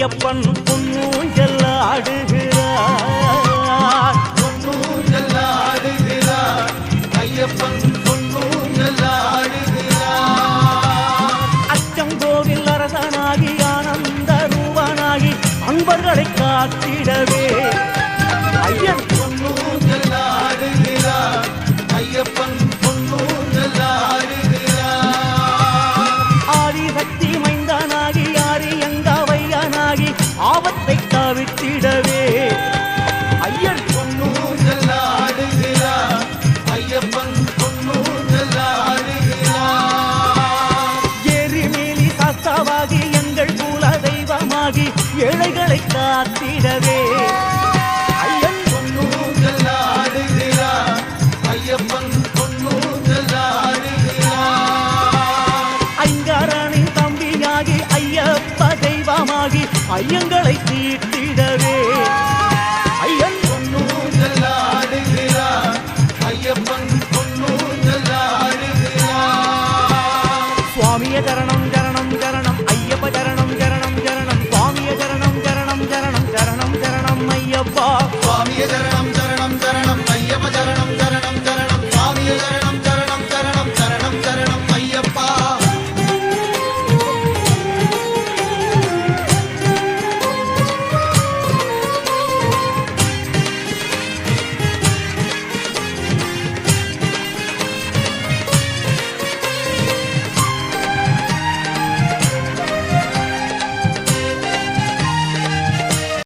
ஐயப்பன் பொன்னூஞ்சல் ஆடுகிறார், பொன்னூஞ்சல் ஆடுகிறார், ஐயப்பன் பொன்னூஞ்சல் ஆடுகிறார். அச்சங்கோவில் அரசனாகி ஆனந்த ரூபனாகி அன்பர்களை காத்திடவே ஐயன் பொன்னூஞ்சல் ஆடுகிறார், ஐயப்பன் பொன்னூஞ்சல் ஆடுகிறார். ஆதிசக்தி மைந்தனாகி ஆரியங்காவையனாகி ஆபத்தை தவிர்த்திடவே ஐயன் பொன்னூஞ்சல் ஆடுகிறார், ஐயப்பன் பொன்னூஞ்சல் ஆடுகிறார். எரிமேலி சாஸ்தாவாகி எங்கள் குல தெய்வமாகி ஏழைகளை காத்திடவே ஐயன் பொன்னூஞ்சல் ஆடுகிறார், ஐயப்பன் பொன்னூஞ்சல் ஆடுகிறார். ஐங்கரனின் தம்பியாகி ஐயப்ப தெய்வமாகி ஐயங்களை தீர்த்திடவே ஐயன் பொன்னூஞ்சல் ஆடுகிறார், ஐயப்பன் பொன்னூஞ்சல் ஆடுகிறார். சுவாமிய சரணம் சரணம் சரணம் ஐயப்ப சரணம் சரணம் சரணம் சுவாமிய சரணம் சரணம் சரணம் சரணம் சரணம் ஐயப்பா சுவாமியே சரணம்